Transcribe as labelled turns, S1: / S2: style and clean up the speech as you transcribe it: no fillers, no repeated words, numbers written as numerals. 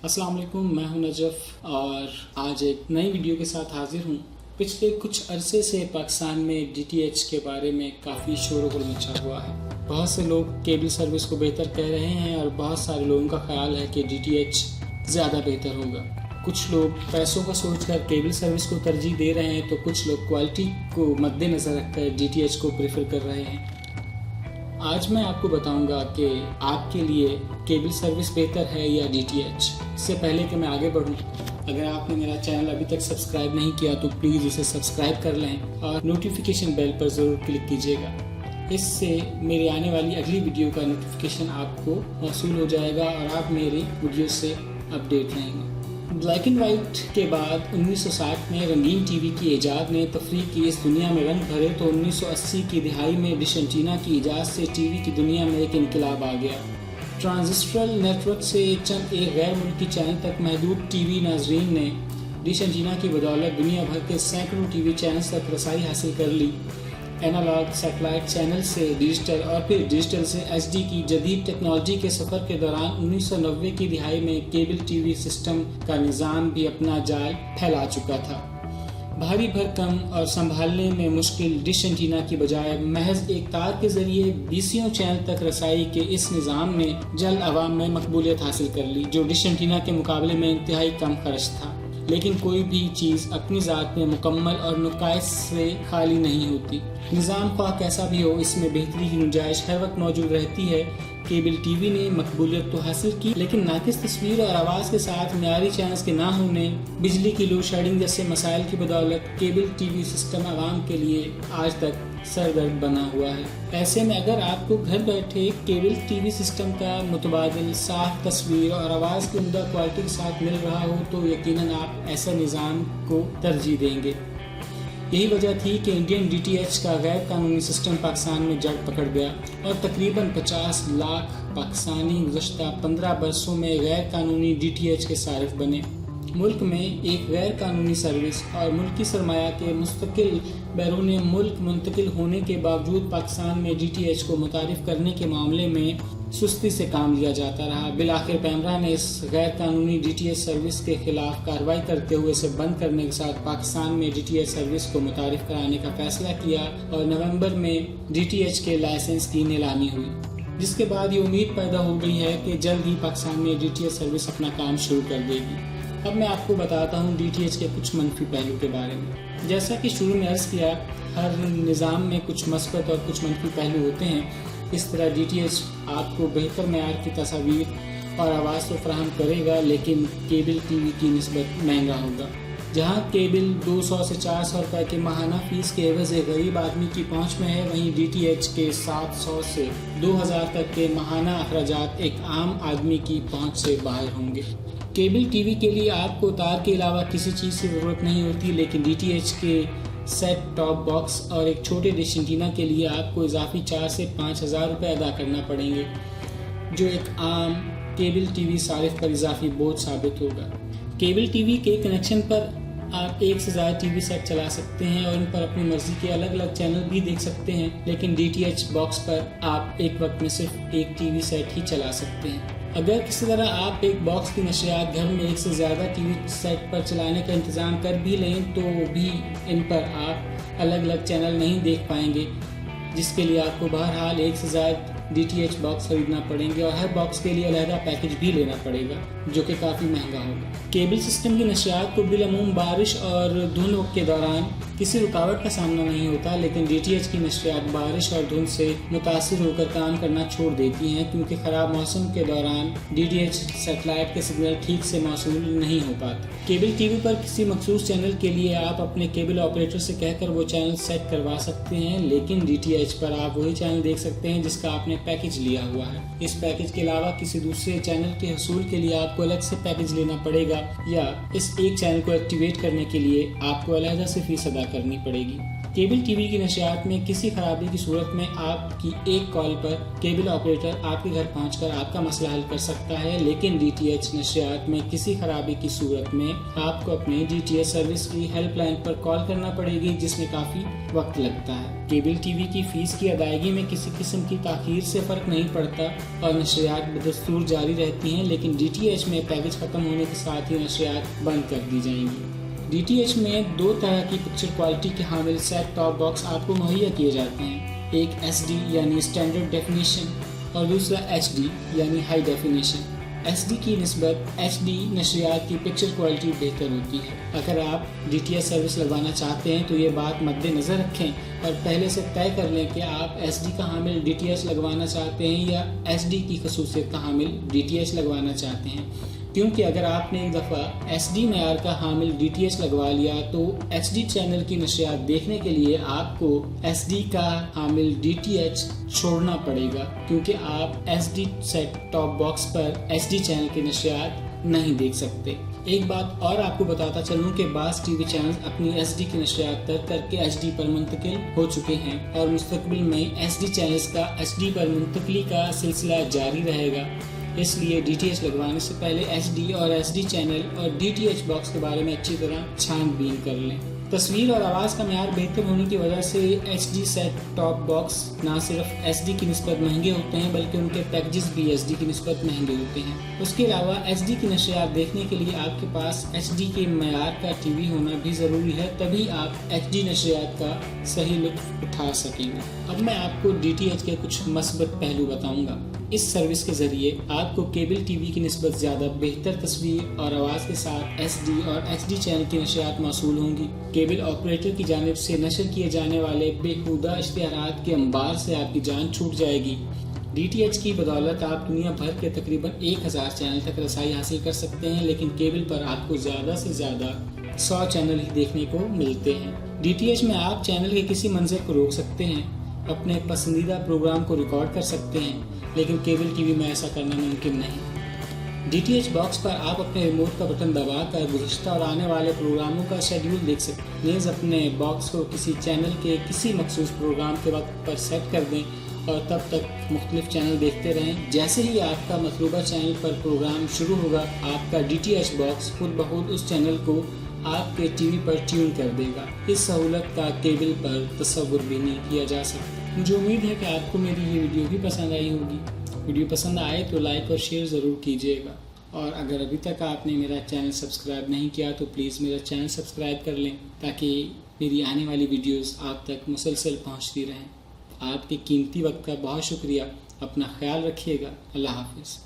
S1: अस्सलाम वालेकुम, मैं हूं नजफ और आज एक नई वीडियो के साथ हाजिर हूं। पिछले कुछ अरसे से पाकिस्तान में DTH के बारे में काफ़ी शोर-गुल मचा हुआ है। बहुत से लोग केबल सर्विस को बेहतर कह रहे हैं और बहुत सारे लोगों का ख्याल है कि DTH ज़्यादा बेहतर होगा। कुछ लोग पैसों को सोचकर केबल सर्विस को तरजीह दे रहे हैं तो कुछ लोग क्वालिटी को मद्देनज़र रखकर DTH को प्रेफर कर रहे हैं। आज मैं आपको बताऊंगा कि आपके लिए केबल सर्विस बेहतर है या DTH। इससे पहले कि मैं आगे बढ़ूं, अगर आपने मेरा चैनल अभी तक सब्सक्राइब नहीं किया तो प्लीज़ इसे सब्सक्राइब कर लें और नोटिफिकेशन बेल पर ज़रूर क्लिक कीजिएगा। इससे मेरी आने वाली अगली वीडियो का नोटिफिकेशन आपको मौसूल हो जाएगा और आप मेरे वीडियो से अपडेट रहेंगे। ब्लैक एंड वाइट के बाद 1960 में रंगीन टीवी की ईजाद ने तफरीह की इस दुनिया में रंग भरे तो 1980 की दिहाई में डिश एंटीना की ईजाद से टीवी की दुनिया में एक इनकलाब आ गया। ट्रांजिस्टरल नेटवर्क से चंद एक गैर मुल्की चैनल तक महदूद टीवी नाजरीन ने डिश एंटीना की बदौलत दुनिया भर के सैकड़ों टीवी चैनल्स तक रसाई हासिल कर ली। एनालॉग सैटेलाइट चैनल से डिजिटल और फिर डिजिटल से HD की जदीद टेक्नोलॉजी के सफ़र के दौरान 1990 की दिहाई में केबल टीवी सिस्टम का निज़ाम भी अपना जाल फैला चुका था। भारी भरकम और संभालने में मुश्किल डिश एंटीना की बजाय महज एक तार के जरिए 20 चैनल तक रसाई के इस निज़ाम ने जल्द आवाम में मकबूलियत हासिल कर ली, जो डिश एंटीना के मुकाबले में इंतहाई कम खर्च था। लेकिन कोई भी चीज़ अपनी ज़ात में मुकम्मल और नुकाइस से खाली नहीं होती। निज़ाम ख्वाह कैसा भी हो, इसमें बेहतरी की गुंजाइश हर वक्त मौजूद रहती है। केबल टीवी ने मकबूलियत तो हासिल की, लेकिन नाकिस तस्वीर और आवाज़ के साथ मियारी चैनल्स के ना होने, बिजली की लोड शेडिंग जैसे मसाइल की बदौलत केबल टीवी सिस्टम आवाम के लिए आज तक सरदर्द बना हुआ है। ऐसे में अगर आपको घर बैठे केबल टीवी सिस्टम का मुतबादिल साफ तस्वीर और आवाज़ की उम्दा क्वालिटी के साथ मिल रहा हो तो यकीनन आप ऐसे निज़ाम को तरजीह देंगे। यही वजह थी कि इंडियन DTH का गैर कानूनी सिस्टम पाकिस्तान में जड़ पकड़ गया और तकरीबन 50 लाख पाकिस्तानी गुज़श्ता 15 बरसों में गैर कानूनी DTH के सारिफ बने। मुल्क में एक गैर कानूनी सर्विस और मुल्की सरमाया के मुस्तकिल बैरून मुल्क मुंतकिल होने के बावजूद पाकिस्तान में DTH को मुतारिफ करने के मामले में सुस्ती से काम लिया जाता रहा। बिलाखिर पैमरा ने इस गैर कानूनी DTH सर्विस के खिलाफ कार्रवाई करते हुए इसे बंद करने के साथ पाकिस्तान में DTH सर्विस को मुतारिफ कराने का फैसला किया और नवंबर में DTH के लाइसेंस की नीलामी हुई, जिसके बाद ये उम्मीद पैदा हो गई है कि जल्द ही पाकिस्तान में DTH सर्विस अपना काम शुरू कर देगी। अब मैं आपको बताता हूँ DTH के कुछ मनफी पहलू के बारे में। जैसा कि शुरू में अर्ज़ किया, हर निज़ाम में कुछ मस्बत और कुछ मनफी पहलू होते हैं। इस तरह DTH आपको बेहतर मेयार की तस्वीर और आवाज़ तो फराहम करेगा, लेकिन केबल टीवी की निस्बत महंगा होगा। जहाँ केबल 200 से 400 रुपये के माहाना फ़ीस के एवज़ गरीब आदमी की पहुँच में है, वहीं DTH के 700 से 2000 तक के माहाना अखराजात एक आम आदमी की पहुँच से बाहर होंगे। केबल टीवी के लिए आपको तार के अलावा किसी चीज़ की ज़रूरत नहीं होती, लेकिन DTH के सेट टॉप बॉक्स और एक छोटे डिश एंटीना के लिए आपको इजाफी 4 से 5 हज़ार रुपये अदा करना पड़ेंगे, जो एक आम केबल टीवी सारिफ पर इजाफी बोझ साबित होगा। केबल टीवी के कनेक्शन पर आप एक से ज़्यादा टीवी सेट चला सकते हैं और उन पर अपनी मर्जी के अलग अलग चैनल भी देख सकते हैं, लेकिन DTH बॉक्स पर आप एक वक्त में सिर्फ एक टीवी सेट ही चला सकते हैं। अगर किसी तरह आप एक बॉक्स की नशरियात घर में एक से ज़्यादा टीवी सेट पर चलाने का इंतज़ाम कर भी लें तो भी इन पर आप अलग अलग चैनल नहीं देख पाएंगे, जिसके लिए आपको बहरहाल एक से ज़्यादा DTH बॉक्स खरीदना पड़ेंगे और हर बॉक्स के लिए अलहदा पैकेज भी लेना पड़ेगा, जो कि काफ़ी महंगा होगा। केबल सिस्टम की नशरियात को बिलअमूम बारिश और धुंध के दौरान किसी रुकावट का सामना नहीं होता, लेकिन DTH की नशरियात बारिश और धुंध से मुतासिर होकर काम करना छोड़ देती हैं, क्योंकि ख़राब मौसम के दौरान DTH सैटेलाइट के सिग्नल ठीक से मौसूल नहीं हो पाते। केबल टीवी पर किसी मखसूस चैनल के लिए आप अपने केबल ऑपरेटर से कहकर वो चैनल सेट करवा सकते हैं, लेकिन DTH पर आप वही चैनल देख सकते हैं जिसका आपने पैकेज लिया हुआ है। इस पैकेज के अलावा किसी दूसरे चैनल के हसूल के लिए आपको अलग से पैकेज लेना पड़ेगा, या इस एक चैनल को एक्टिवेट करने के लिए आपको अलहदा से फीस अदा करनी पड़ेगी। केबल टीवी की नशियात में किसी खराबी की सूरत में आपकी एक कॉल पर केबल ऑपरेटर आपके घर पहुंचकर आपका मसला हल कर सकता है, लेकिन डीटीएच नशियात में किसी खराबी की सूरत में आपको अपने डीटीएच सर्विस की हेल्पलाइन पर कॉल करना पड़ेगी, जिसमें काफ़ी वक्त लगता है। केबल टीवी की फीस की अदायगी में किसी किस्म की ताखीर से फ़र्क नहीं पड़ता और नशियात बदस्तूर जारी रहती हैं, लेकिन डीटीएच में पैकेज ख़त्म होने के साथ ही नशियात बंद कर दी जाएंगी। डीटीएच में 2 तरह की पिक्चर क्वालिटी के हामिल सेट टॉप बॉक्स आपको मुहैया किए जाते हैं, एक एचडी यानी स्टैंडर्ड डेफिनेशन और दूसरा एचडी यानी हाई डेफिनेशन। एचडी की निस्बत एचडी नशरियात की पिक्चर क्वालिटी बेहतर होती है। अगर आप डीटीएच सर्विस लगवाना चाहते हैं तो ये बात मद्देनज़र रखें और पहले से तय कर लें कि आप एचडी का हामिल डीटीएच लगवाना चाहते हैं या एचडी की खसूसियत का हामिल डीटीएच लगवाना चाहते हैं, क्योंकि अगर आपने एक दफ़ा एचडी मेयार का हामिल डीटीएच लगवा लिया तो एचडी चैनल की नशियात देखने के लिए आपको एचडी का हामिल डीटीएच छोड़ना पड़ेगा, क्योंकि आप एचडी सेट टॉप बॉक्स पर एचडी चैनल की नशियात नहीं देख सकते। एक बात और आपको बताता चलूं कि बास टीवी चैनल अपनी एचडी की नशियात तर्क करके एचडी पर मुंतकिल हो चुके हैं और मुस्तकबिल में एचडी चैनल्स का एचडी पर मुंतकली का सिलसिला जारी रहेगा। इसलिए डीटीएच लगवाने से पहले एचडी और एचडी चैनल और डीटीएच बॉक्स के बारे में अच्छी तरह छानबीन कर लें। तस्वीर और आवाज़ का मेयार बेहतर होने की वजह से एचडी सेट टॉप बॉक्स ना सिर्फ एचडी की निस्बत महंगे होते हैं बल्कि उनके पैकेजेस भी एचडी की निस्बत महंगे होते हैं। उसके अलावा एचडी की नशियात देखने के लिए आपके पास एचडी के मेयार का टीवी होना भी ज़रूरी है, तभी आप एचडी नशियात का सही लुत्फ उठा सकेंगे। अब मैं आपको डीटीएच के कुछ मस्बत पहलू बताऊँगा। इस सर्विस के ज़रिए आपको केबल टीवी की निस्बत ज़्यादा बेहतर तस्वीर और आवाज़ के साथ एचडी और एचडी चैनल की नशियात मौसूल होंगी। केबल ऑपरेटर की जानिब से नशर किए जाने वाले बेहुदा इश्तिहारात के अंबार से आपकी जान छूट जाएगी। डीटीएच की बदौलत आप दुनिया भर के तकरीबन 1000 चैनल तक रसाई हासिल कर सकते हैं, लेकिन केबल पर आपको ज़्यादा से ज़्यादा 100 चैनल ही देखने को मिलते हैं। डीटीएच में आप चैनल के किसी मंजर को रोक सकते हैं, अपने पसंदीदा प्रोग्राम को रिकॉर्ड कर सकते हैं, लेकिन केबल टीवी में ऐसा करना मुमकिन नहीं। डीटीएच बॉक्स पर आप अपने रिमोट का बटन दबाकर गुज़िश्ता और आने वाले प्रोग्रामों का शेड्यूल देख सकते हैं। प्लीज़ अपने बॉक्स को किसी चैनल के किसी मखसूस प्रोग्राम के वक्त पर सेट कर दें और तब तक मुख्तलिफ चैनल देखते रहें। जैसे ही आपका मतलूबा चैनल पर प्रोग्राम शुरू होगा, आपका डीटीएच बॉक्स खुद ब खुद उस चैनल को आपके टीवी पर ट्यून कर देगा। इस सहूलत का केबल पर तसव्वुर भी नहीं किया जा सकता। मुझे उम्मीद है कि आपको मेरी ये वीडियो भी पसंद आई होगी। वीडियो पसंद आए तो लाइक और शेयर ज़रूर कीजिएगा, और अगर अभी तक आपने मेरा चैनल सब्सक्राइब नहीं किया तो प्लीज़ मेरा चैनल सब्सक्राइब कर लें, ताकि मेरी आने वाली वीडियोस आप तक मुसलसल पहुंचती रहें। आपके कीमती वक्त का बहुत शुक्रिया। अपना ख्याल रखिएगा। अल्लाह हाफ़िज़।